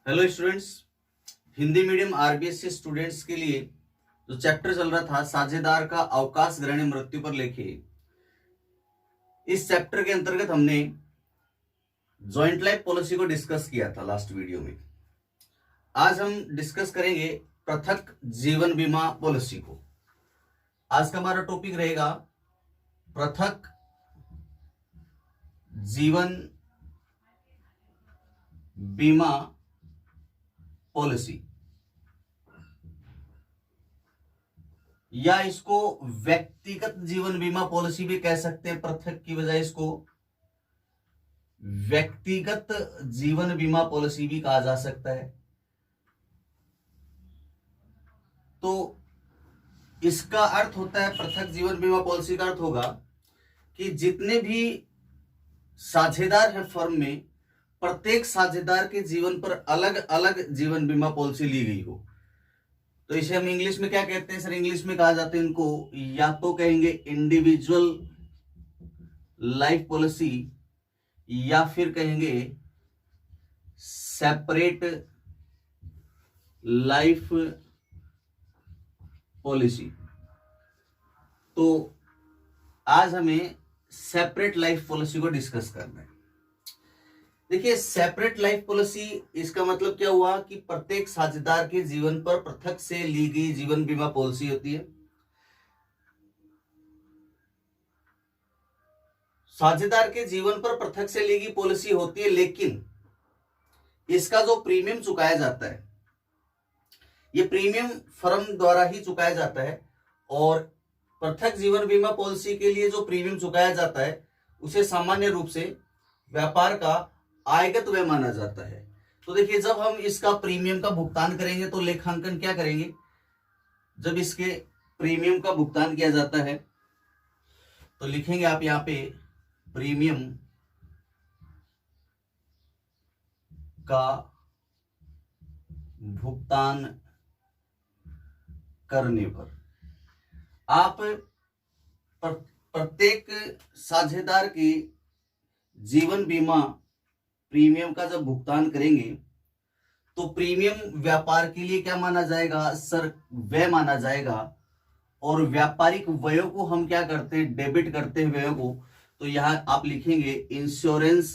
Hello students. Hindi medium RBSC students के लिए जो चैप्टर चल रहा था साझेदार का अवकाश ग्रहण मृत्यु पर लेखे, इस चैप्टर के अंतर्गत हमने जॉइंट लाइफ पॉलिसी को डिस्कस किया था लास्ट वीडियो में। आज हम डिस्कस करेंगे पृथक जीवन बीमा पॉलिसी को। आज का हमारा टॉपिक रहेगा पृथक जीवन बीमा पॉलिसी, या इसको व्यक्तिगत जीवन बीमा पॉलिसी भी कह सकते हैं। पृथक की बजाय इसको व्यक्तिगत जीवन बीमा पॉलिसी भी कहा जा सकता है। तो इसका अर्थ होता है, पृथक जीवन बीमा पॉलिसी का अर्थ होगा कि जितने भी साझेदार हैं फर्म में, प्रत्येक साझेदार के जीवन पर अलग अलग जीवन बीमा पॉलिसी ली गई हो। तो इसे हम इंग्लिश में क्या कहते हैं सर? इंग्लिश में कहा जाता है इनको, या तो कहेंगे इंडिविजुअल लाइफ पॉलिसी, या फिर कहेंगे सेपरेट लाइफ पॉलिसी। तो आज हमें सेपरेट लाइफ पॉलिसी को डिस्कस करना है। देखिए, सेपरेट लाइफ पॉलिसी, इसका मतलब क्या हुआ कि प्रत्येक साझेदार के जीवन पर पृथक से ली गई जीवन बीमा पॉलिसी होती है। साझेदार के जीवन पर पृथक से ली गई पॉलिसी होती है, लेकिन इसका जो प्रीमियम चुकाया जाता है, ये प्रीमियम फर्म द्वारा ही चुकाया जाता है। और पृथक जीवन बीमा पॉलिसी के लिए जो प्रीमियम चुकाया जाता है उसे सामान्य रूप से व्यापार का आयगत व्यय माना जाता है। तो देखिए, जब हम इसका प्रीमियम का भुगतान करेंगे तो लेखांकन क्या करेंगे? जब इसके प्रीमियम का भुगतान किया जाता है तो लिखेंगे आप यहां पे प्रीमियम का भुगतान करने पर आप प्रत्येक साझेदार की जीवन बीमा प्रीमियम का जब भुगतान करेंगे तो प्रीमियम व्यापार के लिए क्या माना जाएगा सर? व्यय माना जाएगा। और व्यापारिक व्ययों को हम क्या करते हैं? डेबिट करते हैं व्ययों को। तो यहां आप लिखेंगे insurance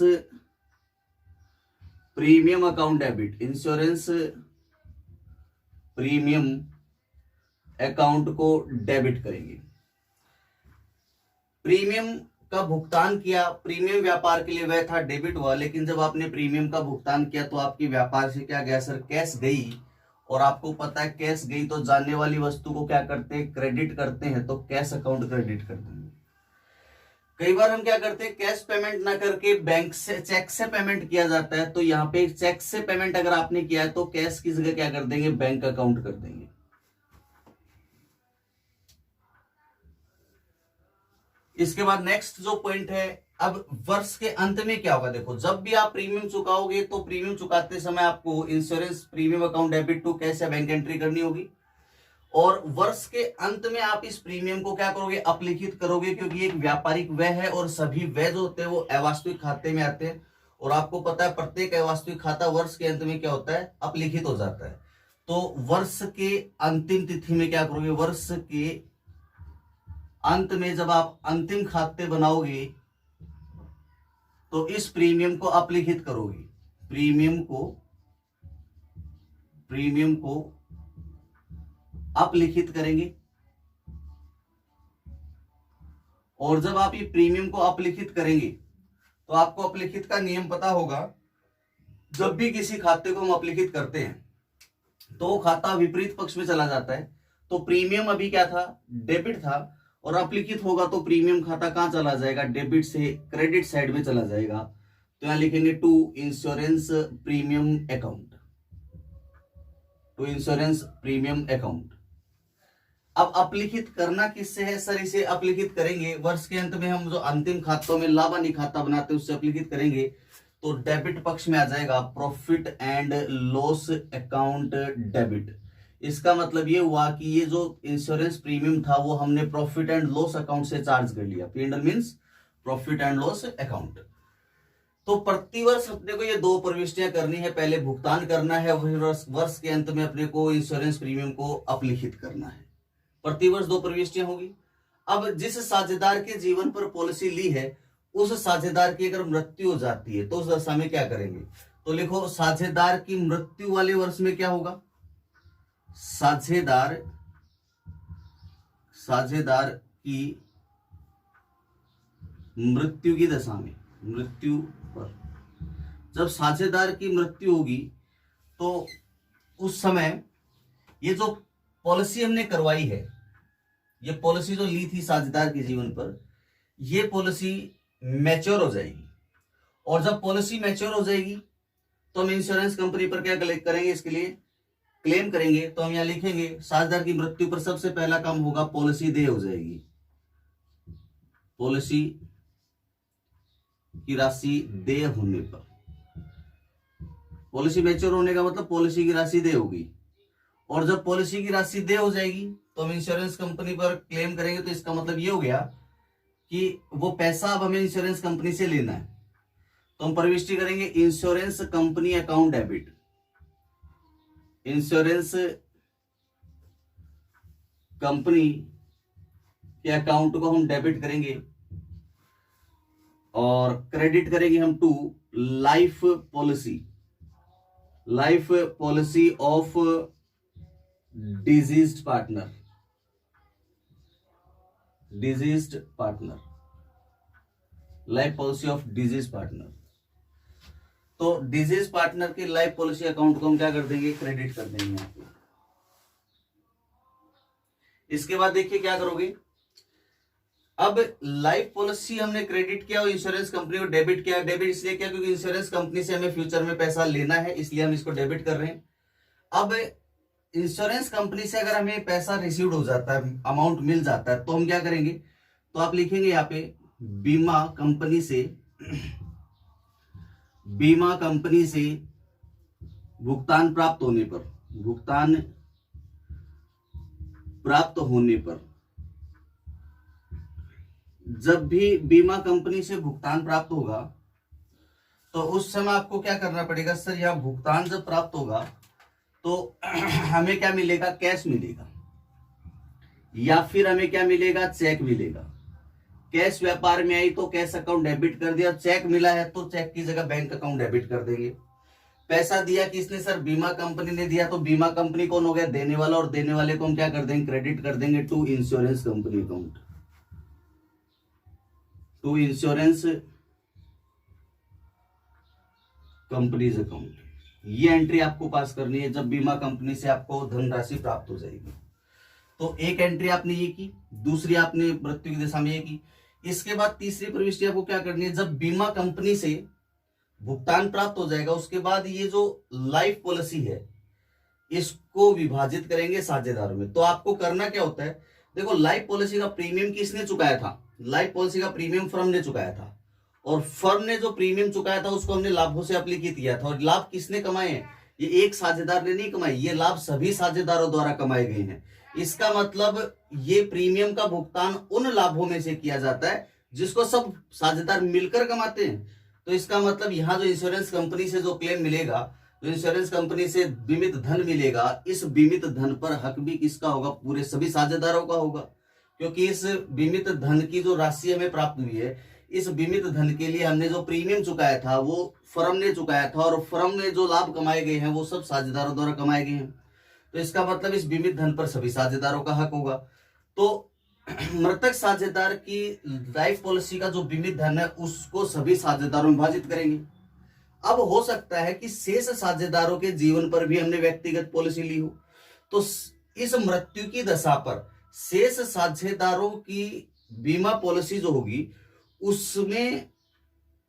premium account debit, insurance premium account को डेबिट करेंगे। प्रीमियम का भुगतान किया, प्रीमियम व्यापार के लिए वह था, डेबिट हुआ। लेकिन जब आपने प्रीमियम का भुगतान किया तो आपकी व्यापार से क्या गया सर? कैश गई। और आपको पता है कैश गई तो जाने वाली वस्तु को क्या करते हैं? क्रेडिट करते हैं। तो कैश अकाउंट क्रेडिट कर देंगे। कई बार हम क्या करते हैं, कैश पेमेंट ना करके बैंक से चेक से पेमेंट किया जाता है। तो यहाँ पे चेक से पेमेंट अगर आपने किया है तो कैश की जगह क्या कर देंगे? बैंक अकाउंट कर देंगे। इसके बाद नेक्स्ट जो पॉइंट है, अब वर्ष के अंत में क्या होगा? देखो, जब भी आप प्रीमियम चुकाओगे तो प्रीमियम चुकाते समय आपको insurance premium account debit to cash या बैंक एंट्री करनी होगी। और वर्ष के अंत में आप इस प्रीमियम को क्या करोगे? अपलिखित करोगे, क्योंकि एक व्यापारिक व्यय है और सभी व्यय जो होते हैं वो अवास्तविक खाते में आते हैं। और आपको पता है प्रत्येक अवास्तविक खाता वर्ष के अंत में क्या होता है? अपलिखित हो जाता है। तो वर्ष के अंतिम तिथि में क्या करोगे? वर्ष के अंत में जब आप अंतिम खाते बनाओगे तो इस प्रीमियम को अपलिखित करोगे। प्रीमियम को अपलिखित करेंगे। और जब आप ये प्रीमियम को अपलिखित करेंगे तो आपको अपलिखित का नियम पता होगा। जब भी किसी खाते को हम अपलिखित करते हैं तो वो खाता विपरीत पक्ष में चला जाता है। तो प्रीमियम अभी क्या था? डेबिट था। और अपलिखित होगा तो प्रीमियम खाता कहां चला जाएगा? डेबिट से क्रेडिट साइड में चला जाएगा। तो यहां लिखेंगे to insurance premium account, to insurance premium account. अब अपलिखित करना किससे है सर? इसे अपलिखित करेंगे वर्ष के अंत में। हम जो अंतिम खातों में लाभ हानि खाता बनाते हैं उससे अपलिखित करेंगे तो डेबिट पक्ष में आ जाएगा profit and loss account debit. इसका मतलब ये हुआ कि ये जो इंश्योरेंस प्रीमियम था वो हमने प्रॉफिट एंड लॉस अकाउंट से चार्ज कर लिया। P&L means profit and loss account. तो प्रतिवर्ष अपने को ये 2 प्रविष्टियां करनी है, पहले भुगतान करना है, फिर वर्ष के अंत में अपने को इंश्योरेंस प्रीमियम को अपलिखित करना है। प्रतिवर्ष 2 प्रविष्टियां होगी। अब जिस साझेदार के जीवन पर पॉलिसी ली है, उस साझेदार की अगर मृत्यु हो जाती है तो उस दशा में क्या करेंगे? तो लिखो, साझेदार की मृत्यु वाले वर्ष में क्या होगा? साझेदार की मृत्यु की दशा में, मृत्यु पर जब साझेदार की मृत्यु होगी तो उस समय ये जो पॉलिसी हमने करवाई है, ये पॉलिसी जो ली थी साझेदार के जीवन पर, ये पॉलिसी मैच्योर हो जाएगी। और जब पॉलिसी मैच्योर हो जाएगी तो हम इंश्योरेंस कंपनी पर क्या करेंगे? इसके लिए क्लेम करेंगे। तो हम यहाँ लिखेंगे, साझेदार की मृत्यु पर सबसे पहला काम होगा, पॉलिसी देय हो जाएगी। पॉलिसी की राशि देय होने पर, पॉलिसी मैच्योर होने का मतलब पॉलिसी की राशि देय होगी। और जब पॉलिसी की राशि देय हो जाएगी तो हम इंश्योरेंस कंपनी पर क्लेम करेंगे। तो इसका मतलब ये हो गया कि वो पैसा अब हमें इंश्योरेंस कंपनी से लेना है। तो हम प्रविष्टि करेंगे, insurance company account debit. Insurance company के अकाउंट को हम डेबिट करेंगे और क्रेडिट करेंगे हम to life policy of deceased partner. Life policy of disease partner. तो डिजीज पार्टनर की लाइफ पॉलिसी अकाउंट को हम क्या कर देंगे? क्रेडिट कर देंगे यहाँ पे। इसके बाद देखिए क्या करोगे। अब लाइफ पॉलिसी हमने क्रेडिट किया और इंश्योरेंस कंपनी को डेबिट किया। डेबिट इसलिए किया क्योंकि इंश्योरेंस कंपनी से हमें फ्यूचर में पैसा लेना है, इसलिए हम इसको डेबिट कर रहे हैं। अब इंश्योरेंस कंपनी से अगर हमें पैसा रिसीव्ड हो जाता है, अमाउंट मिल जाता है, तो हम क्या करेंगे? तो आप लिखेंगे यहाँ पे, बीमा कंपनी से भुगतान प्राप्त होने पर, जब भी बीमा कंपनी से भुगतान प्राप्त होगा तो उस समय आपको क्या करना पड़ेगा? सर यहां भुगतान जब प्राप्त होगा तो हमें क्या मिलेगा? कैश मिलेगा, या फिर हमें क्या मिलेगा? चेक मिलेगा। कैश व्यापार में आई तो कैश अकाउंट डेबिट कर दिया, चेक मिला है तो चेक की जगह बैंक अकाउंट डेबिट कर देंगे। पैसा दिया किसने? सर बीमा कंपनी ने दिया। तो बीमा कंपनी कौन हो गया? देने वाला। और देने वाले को हम क्या कर देंगे? क्रेडिट कर देंगे to insurance company account, to insurance company's account. ये एंट्री आपको पास करनी है जब बीमा कंपनी से आपको धनराशि प्राप्त हो जाएगी। तो एक एंट्री आपने ये की, दूसरी आपने मृत्यु की दशा में ये की। इसके बाद तीसरी प्रविष्टि आपको क्या करनी है? जब बीमा कंपनी से भुगतान प्राप्त हो जाएगा उसके बाद ये जो लाइफ पॉलिसी है इसको विभाजित करेंगे साझेदारों में। तो आपको करना क्या होता है? देखो, लाइफ पॉलिसी का प्रीमियम किसने चुकाया था? लाइफ पॉलिसी का प्रीमियम फर्म ने चुकाया था, और फर्म ने जो प्रीमियम चुकाया था उसको हमने लाभों से अपलिखित किया था। और लाभ किसने कमाए हैं? ये एक साझेदार ने नहीं कमाए, ये लाभ सभी साझेदारों द्वारा कमाए गए हैं। इसका मतलब ये प्रीमियम का भुगतान उन लाभों में से किया जाता है जिसको सब साझेदार मिलकर कमाते हैं। तो इसका मतलब यहाँ जो इंश्योरेंस कंपनी से जो क्लेम मिलेगा, तो इंश्योरेंस कंपनी से बीमित धन मिलेगा, इस बीमित धन पर हक भी किसका होगा? पूरे सभी साझेदारों का होगा। क्योंकि इस बीमित धन की जो राशि हमें प्राप्त हुई है, इस बीमित धन के लिए हमने जो प्रीमियम चुकाया था वो फर्म ने चुकाया था, और फर्म में जो लाभ कमाए गए हैं वो सब साझेदारों द्वारा कमाए गए हैं। तो इसका मतलब इस बीमित धन पर सभी साझेदारों का हक होगा। तो मृतक साझेदार की लाइफ पॉलिसी का जो बीमित धन है उसको सभी साझेदारों में विभाजित करेंगे। अब हो सकता है कि शेष साझेदारों के जीवन पर भी हमने व्यक्तिगत पॉलिसी ली हो, तो इस मृत्यु की दशा पर शेष साझेदारों की बीमा पॉलिसी जो होगी उसमें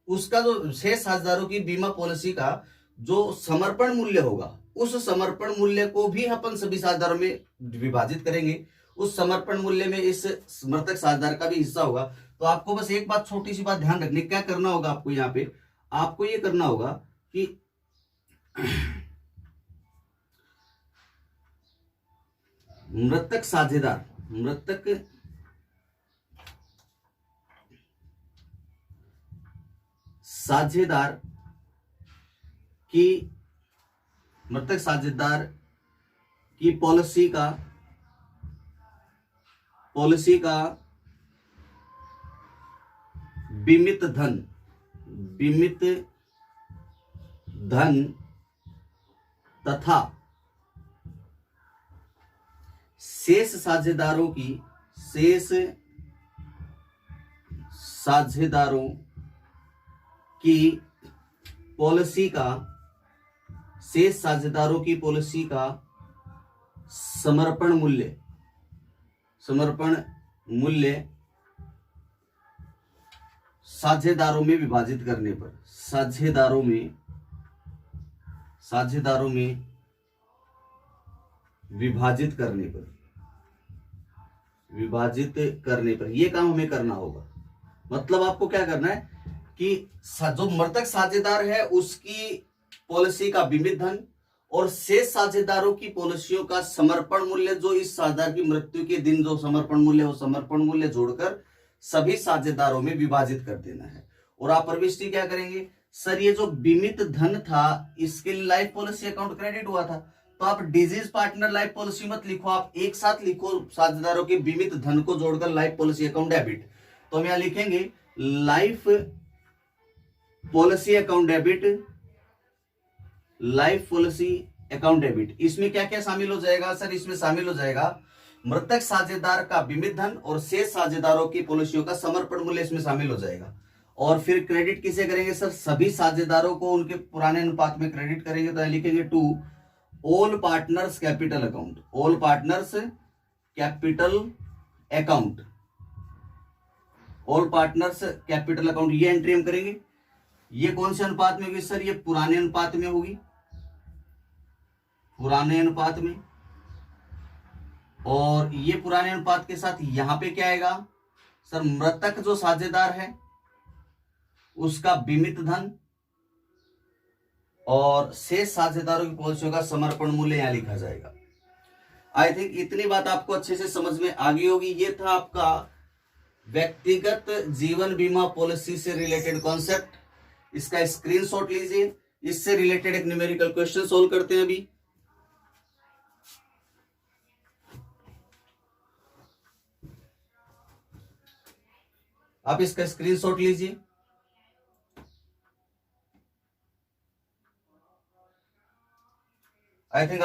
उसका जो शेष साझेदारों की बीमा पॉलिसी का जो समर्पण मूल्य होगा, उस समर्पण मूल्य को भी अपन सभी साझेदारों में विभाजित करेंगे। उस समर्पण मूल्य में इस मृतक साझेदार का भी हिस्सा होगा। तो आपको बस एक बात, छोटी सी बात ध्यान रखनी, क्या करना होगा आपको? यहाँ पे आपको ये करना होगा कि मृतक साझेदार की मृतक साझेदार की पॉलिसी का बीमित धन तथा शेष साझेदारों की पॉलिसी का समर्पण मूल्य साझेदारों में विभाजित करने पर ये काम हमें करना होगा। मतलब आपको क्या करना है कि जो मृतक साझेदार है उसकी पॉलिसी का बीमित धन और शेष साझेदारों की पॉलिसियों का समर्पण मूल्य, जो इस साझेदार की मृत्यु के दिन जो समर्पण मूल्य, वो समर्पण मूल्य जोड़कर सभी साझेदारों में विभाजित कर देना है। और आप प्रविष्टि क्या करेंगे, सर ये जो बीमित धन था इसके लिए लाइफ पॉलिसी अकाउंट क्रेडिट हुआ था, तो आप डिजीज पार्टनर लाइफ पॉलिसी मत लिखो, आप एक साथ लिखो साझेदारों के बीमित धन को जोड़कर लाइफ पॉलिसी अकाउंट डेबिट। तो हम यहां लिखेंगे लाइफ पॉलिसी अकाउंट डेबिट। इसमें क्या क्या शामिल हो जाएगा सर? इसमें शामिल हो जाएगा मृतक साझेदार का बीमित धन और शेष साझेदारों की पॉलिसियों का समर्पण मूल्य इसमें शामिल हो जाएगा। और फिर क्रेडिट किसे करेंगे सर? सभी साझेदारों को उनके पुराने अनुपात में क्रेडिट करेंगे। तो लिखेंगे to all partners capital account, ये एंट्री हम करेंगे। ये कौन से अनुपात में होगी सर? ये पुराने अनुपात में होगी, पुराने अनुपात में। और ये पुराने अनुपात के साथ यहां पे क्या आएगा सर? मृतक जो साझेदार है उसका बीमित धन और शेष साझेदारों की पॉलिसियों का समर्पण मूल्य यहां लिखा जाएगा। आई थिंक इतनी बात आपको अच्छे से समझ में आ गई होगी। ये था आपका व्यक्तिगत जीवन बीमा पॉलिसी से रिलेटेड कॉन्सेप्ट। इसका स्क्रीनशॉट लीजिए, इससे रिलेटेड एक न्यूमेरिकल क्वेश्चन सोल्व करते हैं अभी। आप इसका स्क्रीनशॉट लीजिए। आई थिंक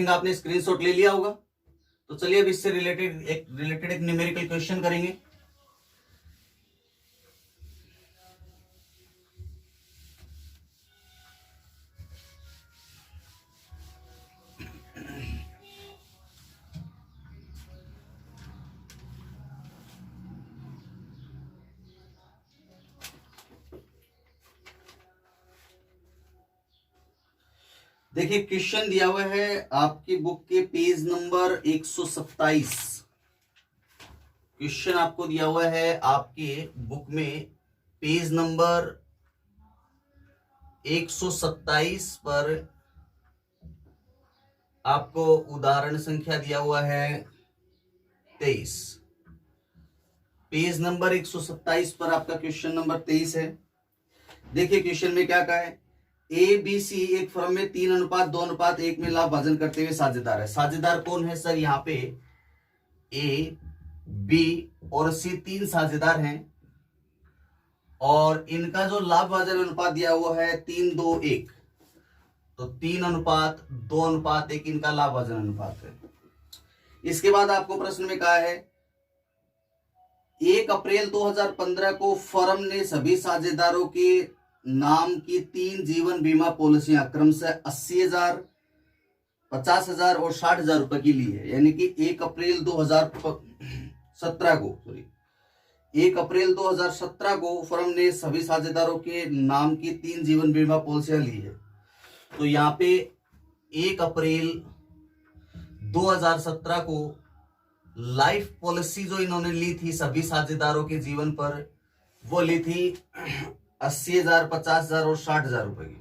आपने स्क्रीनशॉट ले लिया होगा। तो चलिए अब इससे रिलेटेड एक न्यूमेरिकल क्वेश्चन करेंगे। देखिए क्वेश्चन दिया हुआ है आपकी बुक के पेज नंबर 127। क्वेश्चन आपको दिया हुआ है आपके बुक में पेज नंबर 127 पर आपको उदाहरण संख्या दिया हुआ है 23। पेज नंबर 127 पर आपका क्वेश्चन नंबर 23 है। देखिए क्वेश्चन में क्या कहा है, ए बी सी एक फर्म में 3:2:1 में लाभ भाजन करते हुए साझेदार है। साझेदार कौन है सर? यहाँ पे ए, बी और सी 3 साझेदार हैं और इनका जो लाभ भाजन अनुपात दिया हुआ है 3:2:1, तो 3:2:1 इनका लाभ भाजन अनुपात है। इसके बाद आपको प्रश्न में कहा है 1 अप्रैल 2015 को फर्म ने सभी साझेदारों के नाम की 3 जीवन बीमा पॉलिसियां क्रमशः 80,000, 50,000 और 60,000 रुपए की ली है। यानी कि 1 अप्रैल 2017 को फर्म ने सभी साझेदारों के नाम की 3 जीवन बीमा पॉलिसियां ली है। तो यहाँ पे 1 अप्रैल 2017 को लाइफ पॉलिसी जो इन्होंने ली थी सभी साझेदारों के जीवन पर, वो ली थी 80,000, 50,000 और 60,000 रुपए की।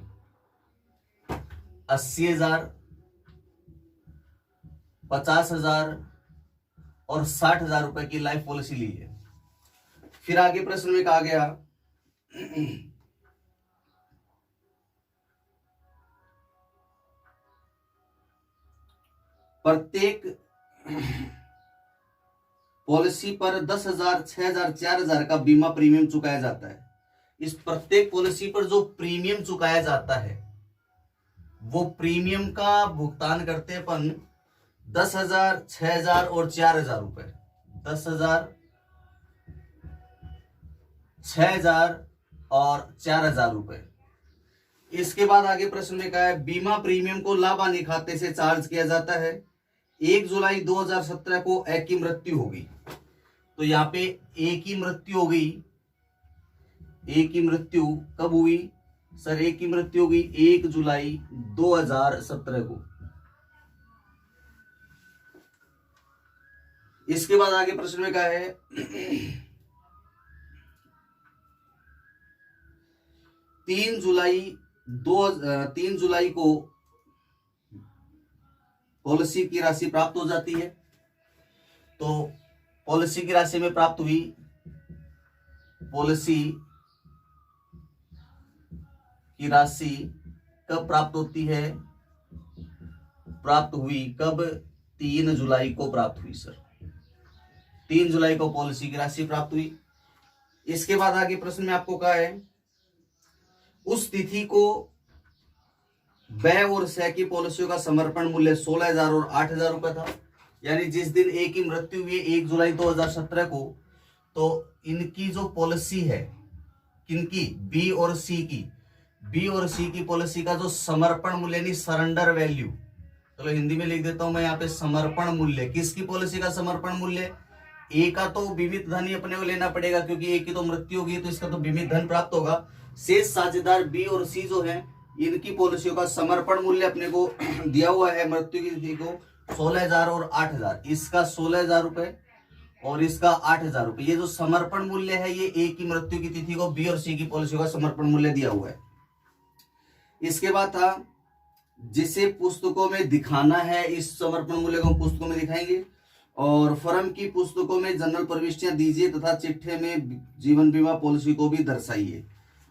80,000, 50,000 और 60,000 रुपए की लाइफ पॉलिसी ली है। फिर आगे प्रश्न में कहा गया प्रत्येक पॉलिसी पर 10,000, 6,000, 4,000 का बीमा प्रीमियम चुकाया जाता है। इस प्रत्येक पॉलिसी पर जो प्रीमियम चुकाया जाता है वो प्रीमियम का भुगतान करते हैं अपन 10,000, 6,000 और 4,000 रुपए। 10,000, 6,000 और 4,000 रुपए। इसके बाद आगे प्रश्न में कहा है बीमा प्रीमियम को लाभ हानि खाते से चार्ज किया जाता है। 1 जुलाई 2017 को ए की मृत्यु होगी, तो यहाँ पे ए की मृत्यु हो गई। ए की मृत्यु कब हुई सर? ए की मृत्यु हो गई 1 जुलाई 2017 को। इसके बाद आगे प्रश्न में कहा है 3 जुलाई को पॉलिसी की राशि प्राप्त हो जाती है। तो पॉलिसी की राशि में प्राप्त हुई, पॉलिसी की राशि कब प्राप्त होती है? प्राप्त हुई कब? 3 जुलाई को प्राप्त हुई सर। 3 जुलाई को पॉलिसी की राशि प्राप्त हुई। इसके बाद आगे प्रश्न में आपको कहा है उस तिथि को व्यय और सह की पॉलिसियों का समर्पण मूल्य 16,000 और 8,000 रुपए था। यानी जिस दिन ए की मृत्यु हुई 1 जुलाई 2017 को, तो इनकी जो पॉलिसी है, किनकी? बी और सी की, बी और सी की पॉलिसी का जो समर्पण मूल्य यानी सरेंडर वैल्यू, चलो हिंदी में लिख देता हूं मैं यहाँ पे, समर्पण मूल्य। किसकी पॉलिसी का समर्पण मूल्य? ए का तो बीमित धन ही अपने को लेना पड़ेगा क्योंकि ए की तो मृत्यु होगी, तो इसका तो बीमित धन प्राप्त होगा। शेष साझेदार बी और सी जो है, इनकी पॉलिसियों का समर्पण मूल्य अपने को दिया हुआ है मृत्यु की तिथि को 16,000 और 8,000। इसका 16,000 रुपए और इसका 8,000 रुपए। ये जो समर्पण मूल्य है ये ए की मृत्यु की तिथि को बी और सी की पॉलिसियों का समर्पण मूल्य दिया हुआ है। इसके बाद था जिसे पुस्तकों में दिखाना है, इस समर्पण मूल्य को हम पुस्तकों में दिखाएंगे। और फर्म की पुस्तकों में जनरल प्रविष्टियां दीजिए तथा चिट्ठे में जीवन बीमा पॉलिसी को भी दर्शाइए।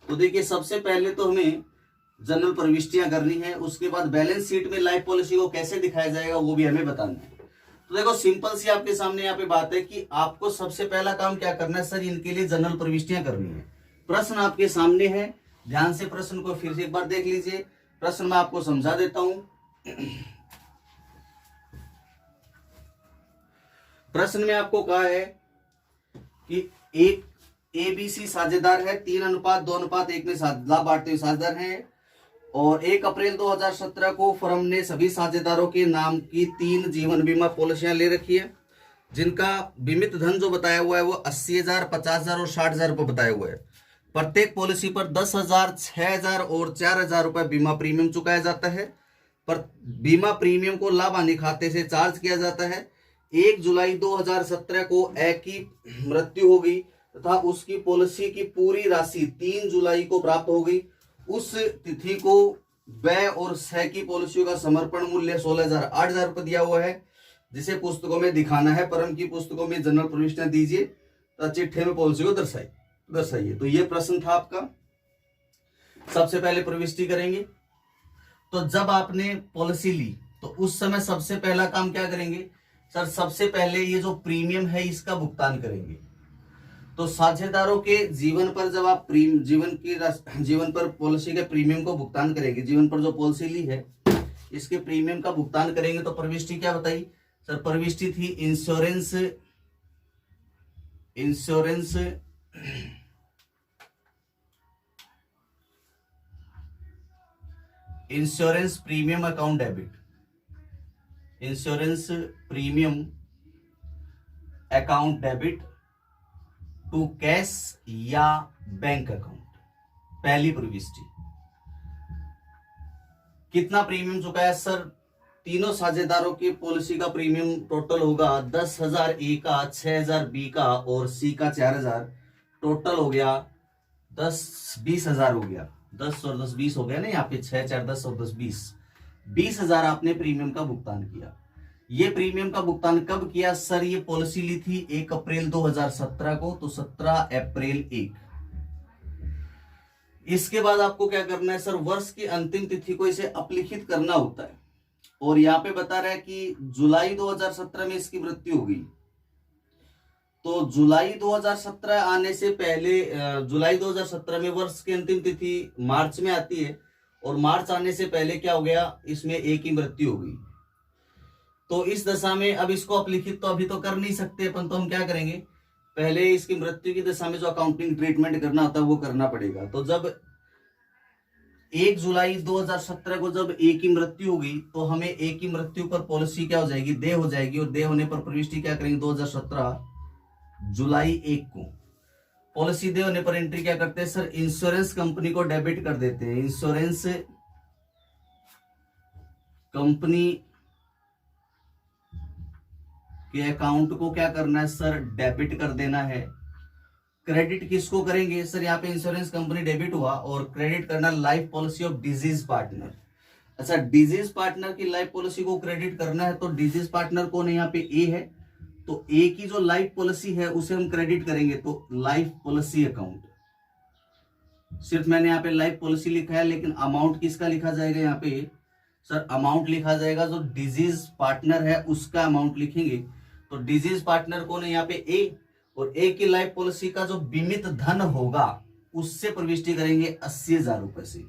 तो देखिए सबसे पहले तो हमें जनरल प्रविष्टियां करनी है, उसके बाद बैलेंस शीट में लाइफ पॉलिसी को कैसे दिखाया जाएगा वो भी हमें बताना है। तो देखो सिंपल सी आपके सामने यहाँ पे बात है कि आपको सबसे पहला काम क्या करना है सर? इनके लिए जनरल प्रविष्टियां करनी है। प्रश्न आपके सामने है, ध्यान से प्रश्न को फिर से एक बार देख लीजिए। प्रश्न मैं आपको समझा देता हूं। प्रश्न में आपको कहा है कि एक एबीसी साझेदार है, 3:2:1 में लाभ बांटते हुए साझेदार हैं, और 1 अप्रैल 2017 को फर्म ने सभी साझेदारों के नाम की 3 जीवन बीमा पॉलिसियां ले रखी है, जिनका बीमित धन जो बताया हुआ है वो 80,000, 50,000 और 60,000 रुपए बताया हुआ है। प्रत्येक पॉलिसी पर 10,000, 6,000 और 4,000 रुपए बीमा प्रीमियम चुकाया जाता है। पर बीमा प्रीमियम को लाभ हानि खाते से चार्ज किया जाता है। 1 जुलाई 2017 को ए की मृत्यु हो गई तथा उसकी पॉलिसी की पूरी राशि 3 जुलाई को प्राप्त हो गई। उस तिथि को व्यय और सह की पॉलिसियों का समर्पण मूल्य 16,000, 8,000 रुपए दिया हुआ है, जिसे पुस्तकों में दिखाना है। फर्म की पुस्तकों में जनरल प्रविष्टियां दीजिए तथा चिट्ठे में पॉलिसी को दर्शाइए। तो ये प्रश्न था आपका। सबसे पहले प्रविष्टि करेंगे। तो जब आपने पॉलिसी ली तो उस समय सबसे पहला काम क्या करेंगे सर? सबसे पहले ये जो प्रीमियम है इसका भुगतान करेंगे। तो साझेदारों के जीवन पर जब आप जीवन पर पॉलिसी के प्रीमियम को भुगतान करेंगे, जीवन पर जो पॉलिसी ली है इसके प्रीमियम का भुगतान करेंगे। तो प्रविष्टि क्या बताई सर? प्रविष्टि थी insurance premium account debit, insurance premium account debit to cash या बैंक अकाउंट। पहली प्रविष्टि। कितना प्रीमियम चुकाया सर? तीनों साझेदारों की पॉलिसी का प्रीमियम टोटल होगा 10,000 ए का, 6,000 बी का और सी का 4,000। टोटल हो गया 20,000 हो गया। 10 और 10 20 हो गया ना, यहाँ पे 6 4 10 और 10 20,000 आपने प्रीमियम का भुगतान किया। ये प्रीमियम का भुगतान कब किया सर? ये पॉलिसी ली थी 1 अप्रैल 2017 को, तो 17 अप्रैल 1। इसके बाद आपको क्या करना है सर, वर्ष की अंतिम तिथि को इसे अपलिखित करना होता है। और यहाँ पे बता रहा है कि जुलाई 2017 में इसकी मृत्यु होगी। तो जुलाई 2017 आने से पहले, जुलाई 2017 में वर्ष की अंतिम तिथि मार्च में आती है, और मार्च आने से पहले क्या हो गया, इसमें एक ही मृत्यु हो गई। तो इस दशा में अब इसको अपलिखित तो अभी तो कर नहीं सकते अपन, तो हम क्या करेंगे, पहले इसकी मृत्यु की दशा में जो अकाउंटिंग ट्रीटमेंट करना होता है वो करना पड़ेगा। तो जब 1 जुलाई 2017 को जब एक की मृत्यु होगी, तो हमें एक की मृत्यु पर पॉलिसी क्या हो जाएगी, देय हो जाएगी, और देय होने पर प्रविष्टि क्या करेंगे, 2017 जुलाई 1 को पॉलिसी देय होने पर एंट्री क्या करते हैं सर, इंश्योरेंस कंपनी को डेबिट कर देते हैं। इंश्योरेंस कंपनी के अकाउंट को क्या करना है सर, डेबिट कर देना है। क्रेडिट किसको करेंगे सर, यहाँ पे इंश्योरेंस कंपनी डेबिट हुआ, और क्रेडिट करना life policy of disease partner. अच्छा, डिजीज पार्टनर की लाइफ पॉलिसी को क्रेडिट करना है, तो डिजीज पार्टनर कौन है, यहाँ पे ए है, तो ए की जो लाइफ पॉलिसी है उसे हम क्रेडिट करेंगे, तो लाइफ पॉलिसी अकाउंट। सिर्फ मैंने यहाँ पे लाइफ पॉलिसी लिखा है, लेकिन अमाउंट किसका लिखा जाएगा, यहाँ पे सर अमाउंट लिखा जाएगा जो डिजीज पार्टनर है उसका अमाउंट लिखेंगे। तो डिजीज पार्टनर कौन है, यहाँ पे ए, और ए की लाइफ पॉलिसी का जो बीमित धन होगा उससे प्रविष्टि करेंगे 80,000 रुपए से।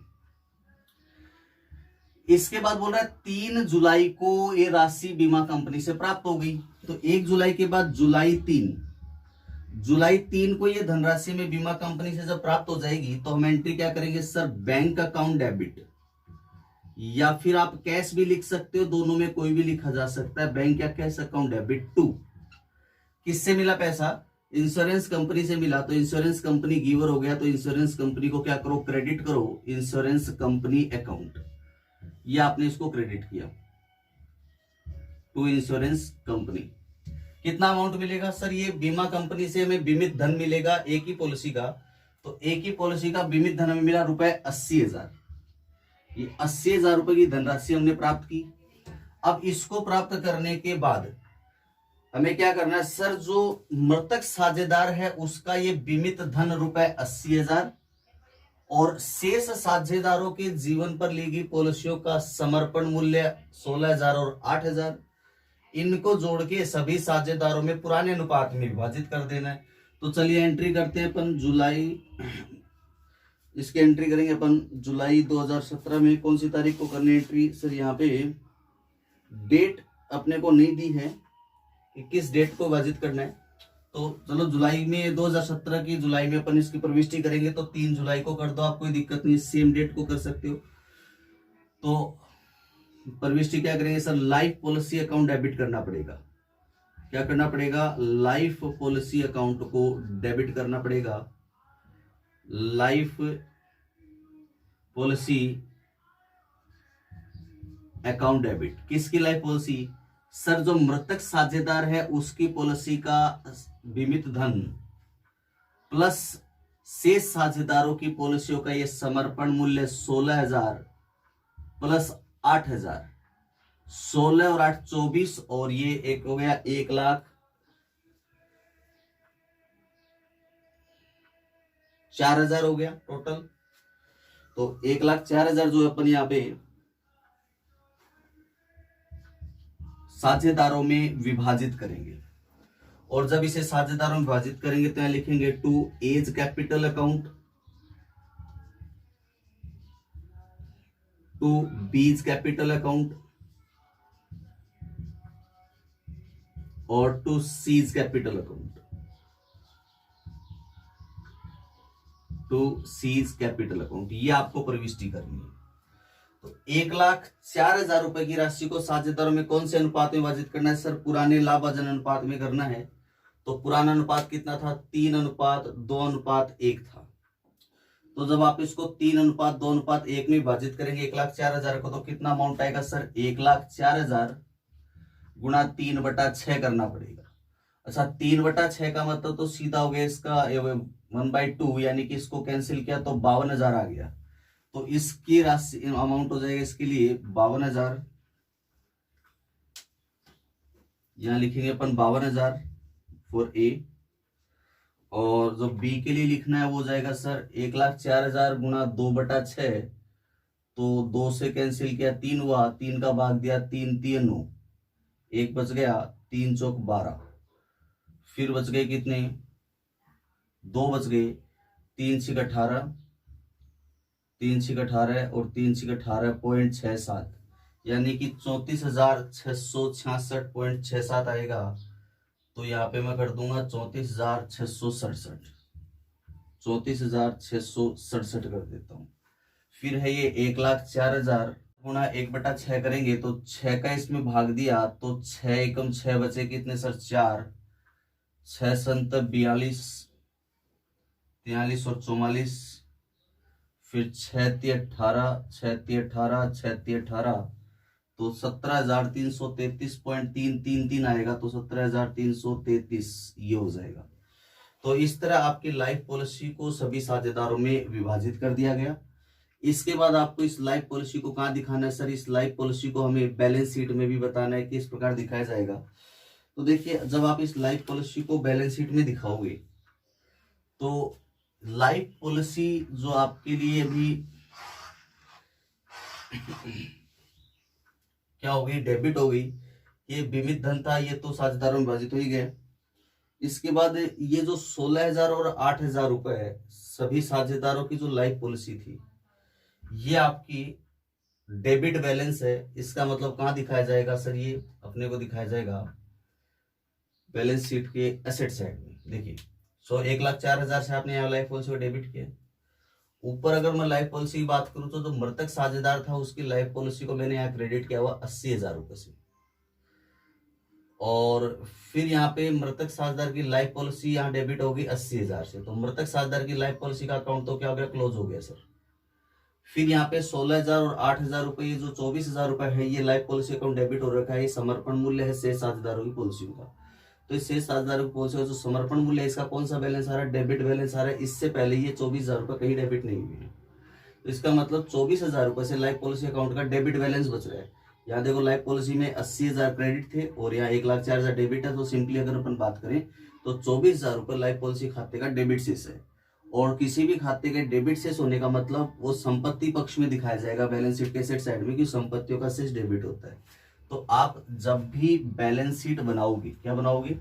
इसके बाद बोल रहा है 3 जुलाई को ये राशि बीमा कंपनी से प्राप्त हो गई। तो 1 जुलाई के बाद जुलाई 3 को ये धनराशि में बीमा कंपनी से जब प्राप्त हो जाएगी, तो हम एंट्री क्या करेंगे सर, बैंक अकाउंट डेबिट, या फिर आप कैश भी लिख सकते हो, दोनों में कोई भी लिखा जा सकता है, बैंक या कैश अकाउंट डेबिट टू। किससे मिला पैसा, इंश्योरेंस कंपनी से मिला, तो इंश्योरेंस कंपनी गिवर हो गया, तो इंश्योरेंस कंपनी को क्या करो, क्रेडिट करो इंश्योरेंस कंपनी अकाउंट, ये आपने इसको क्रेडिट किया टू इंश्योरेंस कंपनी। कितना अमाउंट मिलेगा सर, ये बीमा कंपनी से हमें बीमित धन मिलेगा एक ही पॉलिसी का, तो एक ही पॉलिसी का बीमित धन हमें मिला रुपए 80,000। ये 80,000 रुपए की धनराशि हमने प्राप्त की। अब इसको प्राप्त करने के बाद हमें क्या करना है सर, जो मृतक साझेदार है उसका ये बीमित धन रुपए 80,000, और शेष साझेदारों के जीवन पर ली गई पॉलिसियों का समर्पण मूल्य 16,000 और 8,000, इनको जोड़ के सभी साझेदारों में पुराने अनुपात में विभाजित कर देना है। तो चलिए एंट्री करते हैं अपन जुलाई, इसकी एंट्री करेंगे अपन जुलाई 2017 में। कौन सी तारीख को करनी है एंट्री सर, यहाँ पे डेट अपने को नहीं दी है कि किस डेट को विभाजित करना है, तो चलो जुलाई में 2017 की जुलाई में अपन इसकी प्रविष्टि करेंगे, तो 3 जुलाई को कर दो, आप कोई दिक्कत नहीं, सेम डेट को कर सकते हो। तो प्रविष्टि क्या करेंगे sir, life policy account debit करना पड़ेगा। क्या करना पड़ेगा, लाइफ पॉलिसी अकाउंट को डेबिट करना पड़ेगा। लाइफ पॉलिसी अकाउंट डेबिट, किसकी लाइफ पॉलिसी सर, जो मृतक साझेदार है उसकी पॉलिसी का बीमित धन प्लस शेष साझेदारों की पॉलिसियों का ये समर्पण मूल्य 16,000 प्लस 8,000, 16 और 8 24, और ये एक हो गया 1,04,000 हो गया टोटल। तो 1,04,000 जो अपन यहाँ पे साझेदारों में विभाजित करेंगे, और जब इसे साझेदारों में विभाजित करेंगे तो यहां लिखेंगे to A's capital account, to B's capital account, और to C's capital account, to C's capital account, ये आपको प्रविष्टि करनी है। तो 1,04,000 रुपए की राशि को साझेदारों में कौन से अनुपात में विभाजित करना है सर, पुराने लाभार्जन अनुपात में करना है। तो पुराना अनुपात कितना था, 3:2:1 था। तो जब आप इसको 3:2:1 में विभाजित करेंगे 1,04,000 को, तो कितना अमाउंट आएगा सर, 1,04,000 गुणा 3/6 करना पड़ेगा। अच्छा, 3/6 का मतलब तो सीधा हो गया इसका 1/2, यानी कि इसको कैंसिल किया तो 52,000 आ गया। तो इसकी राशि अमाउंट हो जाएगा इसके लिए 52,000, यहां लिखेंगे अपन 52,000 फॉर ए, और जो बी के लिए लिखना है वो जाएगा सर 1,04,000 गुना 2/6, तो 2 से कैंसिल किया 3 हुआ, 3 का भाग दिया 3 3 9, 1 बच गया, 3 चौक 12, फिर बच गए कितने, 2 बच गए, 3 6 18, 3 6 18 और 3 6 18.67, यानी कि 34,666.67 आएगा। तो यहाँ पे मैं कर दूंगा 34,667, 34,667 कर देता हूँ। फिर है ये 1,04,000 गुना 1/6 करेंगे तो 6 का इसमें भाग दिया तो 6 एकम 6 बचे कितने सर, 4, 6 संत 42, 43 और 44, फिर 6 3 18, 6 3 18, 6 3 18, तो 17,333.333 आएगा, तो 17,333 ये हो जाएगा। तो इस तरह आपकी लाइफ पॉलिसी को सभी साझेदारों में विभाजित कर दिया गया। इसके बाद आपको इस लाइफ पॉलिसी को कहाँ दिखाना है सर, इस लाइफ पॉलिसी को हमें बैलेंस शीट में भी बताना है कि इस प्रकार दिखाया जाएगा। तो देखिए, जब आप इस लाइफ पॉलिसी को बैलेंस शीट में दिखाओगे तो लाइफ पॉलिसी जो आपके लिए अभी क्या हो गई, डेबिट हो गई। ये बीमित धन था, ये तो साझेदारों में विभाजित हो ही गया। इसके बाद ये जो 16,000 और 8,000 रुपए है, सभी साझेदारों की जो लाइफ पॉलिसी थी, ये आपकी डेबिट बैलेंस है। इसका मतलब कहां दिखाया जाएगा सर, ये अपने को दिखाया जाएगा बैलेंस शीट के एसेट साइड में। देखिए, 1,04,000 से आपने यहाँ लाइफ पॉलिसी को डेबिट किया। ऊपर अगर मैं लाइफ पॉलिसी की बात करूं तो जो मृतक साझेदार था उसकी लाइफ पॉलिसी को मैंने यहाँ क्रेडिट किया हुआ 80,000 रुपए से, और फिर यहाँ पे मृतक साझेदार की लाइफ पॉलिसी यहाँ डेबिट होगी 80,000 से, तो मृतक साझेदार की लाइफ पॉलिसी का अकाउंट तो क्या हो गया, क्लोज हो गया सर। फिर यहाँ पे 16,000 और 8,000 रुपए, ये जो 24,000 रुपए है, ये लाइफ पॉलिसी अकाउंट डेबिट हो रखा है। ये समर्पण मूल्य है शेष साझेदारों की पॉलिसी का। तो इस शेष साझेदारों की पॉलिसी का जो समर्पण मूल्य है, इसका कौन सा बैलेंस आ रहा है, डेबिट बैलेंस आ रहा है। इससे पहले ये 24,000 रुपए कहीं डेबिट नहीं हुए हैं, तो इसका मतलब 24,000 रुपए से लाइफ पॉलिसी अकाउंट का डेबिट बैलेंस बच रहा है। यहाँ देखो, लाइफ पॉलिसी में 80,000 क्रेडिट थे और यहाँ 1,04,000 डेबिट है। तो सिंपली अगर अपन बात करें तो 24,000 रुपए लाइफ पॉलिसी खाते का डेबिट शेष है। और किसी भी खाते के डेबिट शेष होने का मतलब वो संपत्ति पक्ष में दिखाया जाएगा बैलेंस शीट के एसेट साइड में, कि संपत्तियों का शेष डेबिट होता है। तो आप जब भी बैलेंस शीट बनाओगे, क्या बनाओगे,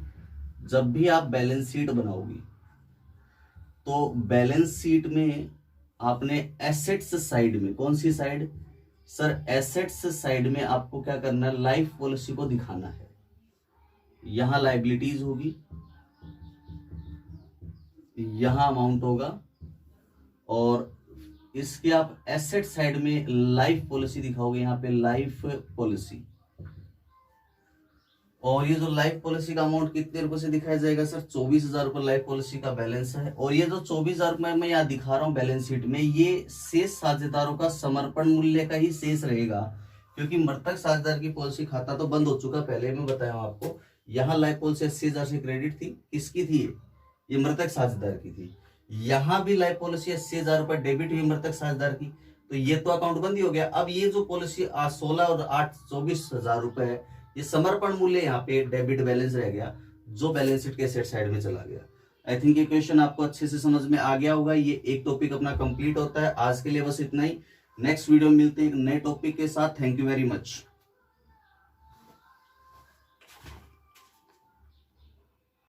जब भी आप बैलेंस शीट बनाओगे तो बैलेंस शीट में आपने एसेट्स साइड में, कौन सी साइड सर, एसेट्स साइड में आपको क्या करना है, लाइफ पॉलिसी को दिखाना है। यहां लाइबिलिटीज होगी, यहां अमाउंट होगा, और इसके आप एसेट साइड में लाइफ पॉलिसी दिखाओगे, यहां पे लाइफ पॉलिसी। और ये जो लाइफ पॉलिसी का अमाउंट कितने रुपए से दिखाया जाएगा सर, 24,000 रुपए लाइफ पॉलिसी का बैलेंस है। और ये जो 24,000 रुपए मैं यहाँ दिखा रहा हूँ बैलेंस शीट में, ये शेष साझेदारों का समर्पण मूल्य का ही शेष रहेगा, क्योंकि मृतक साझेदार की पॉलिसी खाता तो बंद हो चुका, पहले मैं बताया हूँ आपको। यहाँ लाइफ पॉलिसी 80,000 से क्रेडिट थी, किसकी थी ये मृतक साझेदार की थी। यहाँ भी लाइफ पॉलिसी 80,000 रुपए डेबिट हुई मृतक साझेदार की, तो ये तो अकाउंट बंद ही हो गया। अब ये जो पॉलिसी 16 और 8 24,000 रुपए है, ये समर्पण मूल्य यहाँ पे डेबिट बैलेंस रह गया, जो बैलेंस शीट के एसेट साइड में चला गया। आई थिंक ये क्वेश्चन आपको अच्छे से समझ में आ गया होगा। ये एक टॉपिक अपना कंप्लीट होता है। आज के लिए बस इतना ही। नेक्स्ट वीडियो में मिलते हैं एक नए टॉपिक के साथ। Thank you very much.